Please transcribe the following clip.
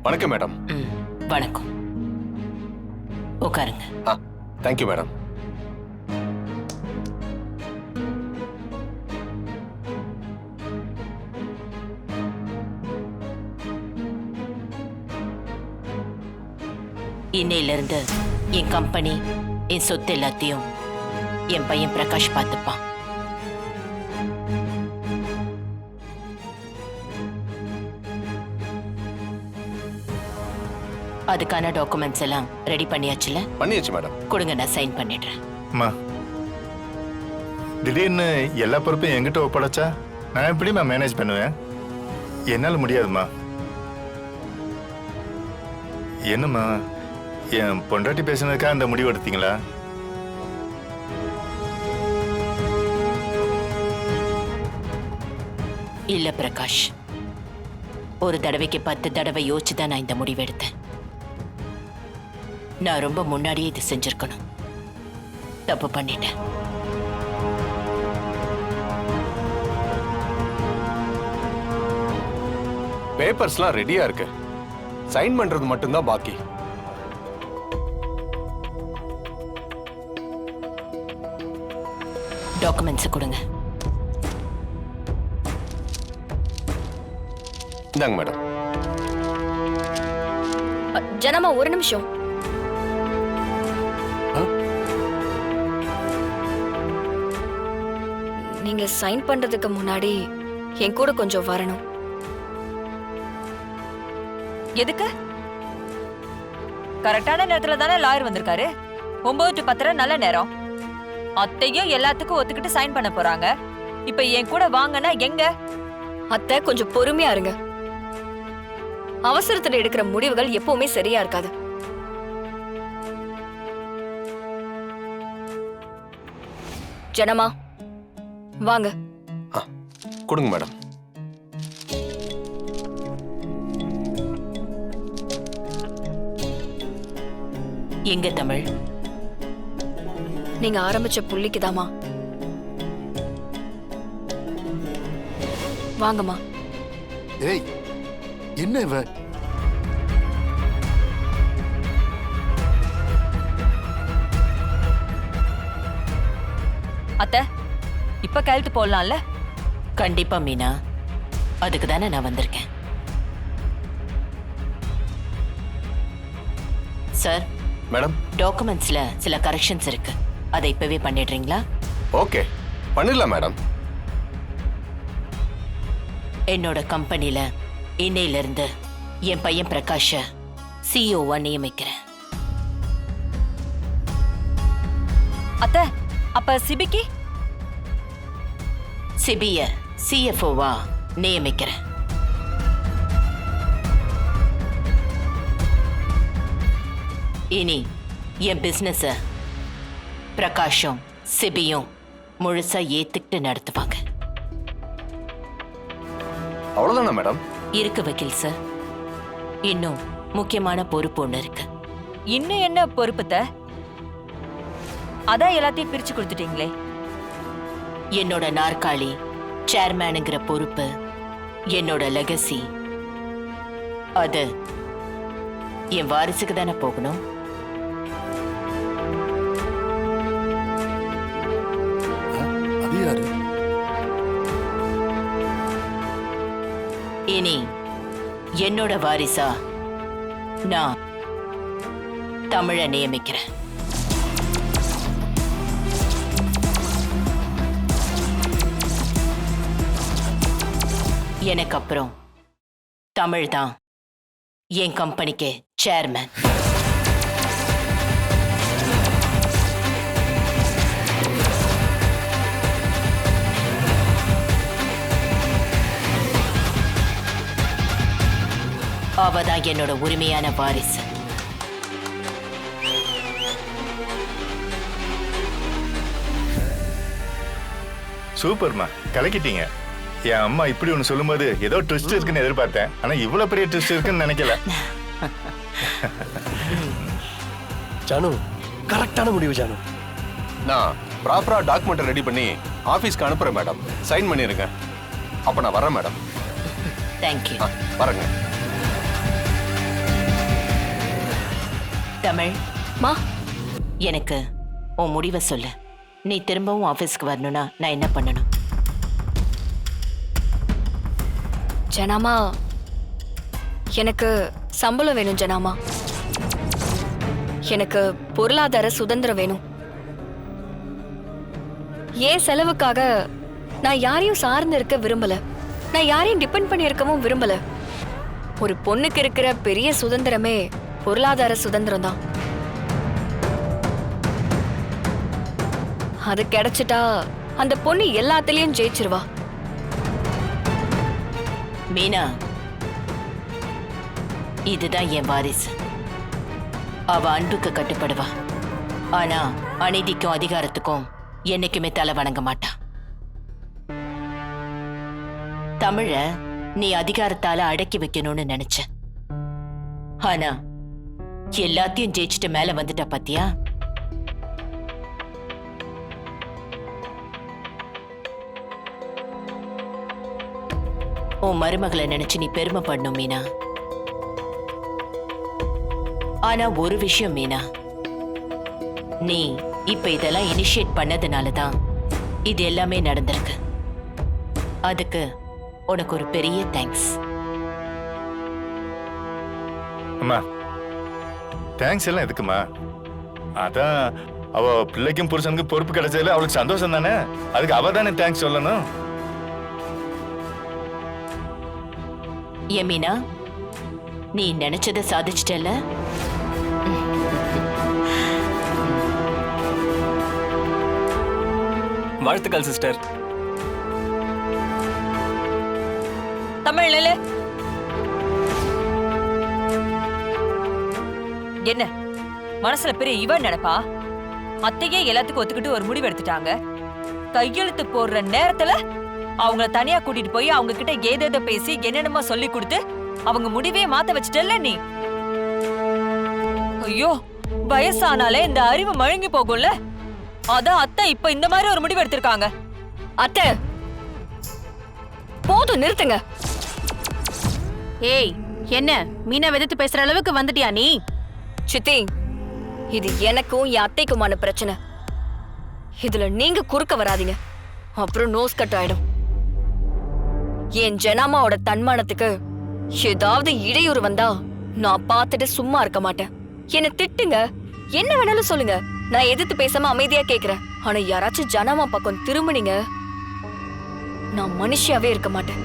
வணக்கம் மேடம். வணக்கம். உட்காருங்க. Thank you madam. இன்னையிலிருந்து என் கம்பெனி, என் சொத்து எல்லாத்தையும் என் பையன் பிரகாஷ் பார்த்துப்பான். அதுக்கான டாக்குமெண்ட்ஸ் எல்லாம் ரெடி பண்ணியாச்சுல? பண்ணியாச்சு மேடம். கொடுங்க, நான் சைன் பண்ணிடுறேன். அம்மா, திடீர்னு எல்லா பொறுப்பையும் என்கிட்ட ஒப்படைச்சா நான் எப்படிம்மா மேனேஜ் பண்ணுவேன்? என்னால் முடியாதும்மா. என்னம்மா, என் பொண்டாட்டி பேசுனதுக்காக அந்த முடிவு எடுத்தீங்களா? இல்ல பிரகாஷ், ஒரு தடவைக்கு 10 தடவை யோசிச்சுதான் நான் இந்த முடிவு எடுத்தேன். நான் ரொம்ப முன்னாடியே இது செஞ்சிருக்கணும். தப்பு பண்ணிட்டேன். பேப்பர்ஸ்லாம் ரெடியா இருக்கு. சைன் பண்றது மட்டும்தான் பாக்கி. டாக்குமெண்ட்ஸ் கொடுங்க. இந்தாங்க மேடம். ஜனமா, ஒரு நிமிஷம். நீங்க சைன் பண்றதுக்கு முன்னாடி என் கூட கொஞ்சம் வரணும். எதுக்கு? கரெக்டான நேரத்துல தானே லாயர் வந்திருக்காரு. 9 to 10 நல்ல நேரம். அத்தையும் எல்லாத்துக்கும் ஒத்துக்கிட்டு சைன் பண்ண போறாங்க. இப்ப என் கூட வாங்கன்னா எங்க? அத்தை, கொஞ்சம் பொறுமையா இருங்க. அவசரத்துல எடுக்கிற முடிவுகள் எப்பவுமே சரியா இருக்காது. ஜனமா, வாங்க. கொடுங்க மேடம். எங்க தமிழ்? நீங்க ஆரம்பிச்ச புள்ளிக்குதாமா. வாங்கம்மா. ஏய், என்ன இவ? அத்தை, இப்ப கையெழுத்து போடலாம்ல? கண்டிப்பா மீனா, அதுக்கு தானே நான் வந்திருக்கேன். சார் மேடம், டாக்குமெண்ட்ஸ்ல சில கரெக்ஷன்ஸ் இருக்கு. அதை இப்பவே பண்ணிடுறீங்களா? ஓகே, பண்ணிடலாம் மேடம். என்னோட கம்பெனில இன்னையிலிருந்து என் பையன் பிரகாஷ சிஇஓவா நியமிக்கிறேன். அத்தை, அப்ப சிபிக்கு? சிபிய சிஎஃப்ஓவா நியமிக்கிறேன். இனி என் பிசினஸ பிரகாஷும் சிபியும் முழுசா ஏத்துக்கிட்டு நடத்துவாங்க. அவ்வளவுதானா மேடம்? இருக்கு வக்கீல் சார். இன்னும் முக்கியமான பொறுப்பு ஒண்ணு இருக்கு. இன்னும் என்ன பொறுப்புத்த? அதான் எல்லாத்தையும் பிரிச்சு கொடுத்துட்டீங்களே. என்னோட நாற்காலி, சேர்மேனுங்கிற பொறுப்பு, என்னோட லெகசி, அது என் வாரிசுக்கு தானே போகணும். அது யாரு? இனி என்னோட வாரிசா நான் தமிழை நியமிக்கிறேன். எனக்கு அப்புறம் தமிழ் தான் என் கம்பெனிக்கு சேர்மேன். அவதான் என்னோட உரிமையான வாரிசு. சூப்பர்மா, கலக்கிட்டீங்க. என் அம்மா இப்படி ஒன்று சொல்லும்போது ஏதோ ட்விஸ்ட் இருக்குன்னு எதிர்பார்த்தேன். ஆனா இவ்வளவு பெரிய ட்விஸ்ட் இருக்குன்னு நினைக்கல. ஜானு, கரெக்டான முடிவு ஜானு. நான் ப்ராப்பரா டாக்குமெண்ட் ரெடி பண்ணி ஆபீஸ்க்கு அனுப்புறேன் மேடம். சைன் பண்ணிருங்க. அப்ப நான் வரேன் மேடம். தேங்க்யூ. வரேங்க. தமிழ், மா எனக்கு உன் முடிவை சொல்லு. நீ திரும்பவும் ஆபீஸ்க்கு வரணும்னா நான் என்ன பண்ணணும்? ஜனாமா, எனக்கு சம்பளம் வேணும் ஜனாமா. எனக்கு பொருளாதார சுதந்திரம் வேணும். ஏன் செலவுக்காக நான் யாரையும் சார்ந்து இருக்க விரும்பல. நான் யாரையும் டிபெண்ட் பண்ணி இருக்கவும் விரும்பல. ஒரு பொண்ணுக்கு இருக்கிற பெரிய சுதந்திரமே பொருளாதார சுதந்திரம் தான். அது கிடைச்சிட்டா அந்த பொண்ணு எல்லாத்துலயும் ஜெயிச்சிருவா. மீனா, இதுதான் என் வாரிசு. அவ அன்புக்கு கட்டுப்படுவா. ஆனா அநீதிக்கும் அதிகாரத்துக்கும் என்னைக்குமே தலை வணங்க மாட்டா. தமிழ நீ அதிகாரத்தால அடக்கி வைக்கணும்னு நினைச்ச. ஆனா எல்லாத்தையும் ஜெயிச்சுட்டு மேல வந்துட்ட பாத்தியா? உன் மருமகளை நினைச்சு நீ பெருமைப்படணும் மீனா. ஆனா ஒரு விஷயம் மீனா, நீ இப்ப இதெல்லாம் இனிஷியேட் பண்ணதுனாலதான் இது எல்லாமே நடந்திருக்கு. அதுக்கு உனக்கு ஒரு பெரிய தேங்க்ஸ். அம்மா, தேங்க்ஸ் எல்லாம் எதுக்குமா? அதான் அவ பிள்ளைக்கும் புருஷனுக்கும் பொறுப்பு கிடைச்சதுல அவளுக்கு சந்தோஷம் தானே. அதுக்கு அவ தானே தேங்க்ஸ் சொல்லணும். ஏன் மீனா, நீ நினைச்சதை சாதிச்சிட்டல? வாழ்த்துக்கள் சிஸ்டர். தமிழ் நில்லு. என்ன மனசுல பெரிய இவன் நினைப்பா? அத்தையே எல்லாத்துக்கும் ஒத்துக்கிட்டு ஒரு முடிவு எடுத்துட்டாங்க. கையெழுத்து போடுற நேரத்துல அவங்கள தனியா கூட்டிட்டு போய் அவங்க கிட்ட ஏதேதோ பேசி என்னென்னமோ சொல்லி கொடுத்து அவங்க முடிவே மாத்த வச்சிட்டல்ல நீ. ஐயோ, வயசானாலே இந்த அறிவு மழுங்கி போகும்ல. அதான் அத்தை இப்ப இந்த மாதிரி ஒரு முடிவு எடுத்திருக்காங்க. அத்தை போதும், நிறுத்துங்க. ஏய், என்ன மீனா வெதுத்து பேசுற அளவுக்கு வந்துட்டியா நீ? சித்தி, இது எனக்கும் என் அத்தைக்குமான பிரச்சனை. இதுல நீங்க குறுக்க வராதீங்க, அப்புறம் நோஸ் கட் ஆயிடும். என் ஜனாமாவோட தன்மானத்துக்கு ஏதாவது இடையூறு வந்தா நான் பார்த்துட்டு சும்மா இருக்க மாட்டேன். என்ன திட்டுங்க, என்ன வேணாலும் சொல்லுங்க, நான் எதிர்த்து பேசாம அமைதியா கேக்குறேன். ஆனா யாராச்சும் ஜனாமா பக்கம் திரும்பினீங்க, நான் மனுஷியாவே இருக்க மாட்டேன்.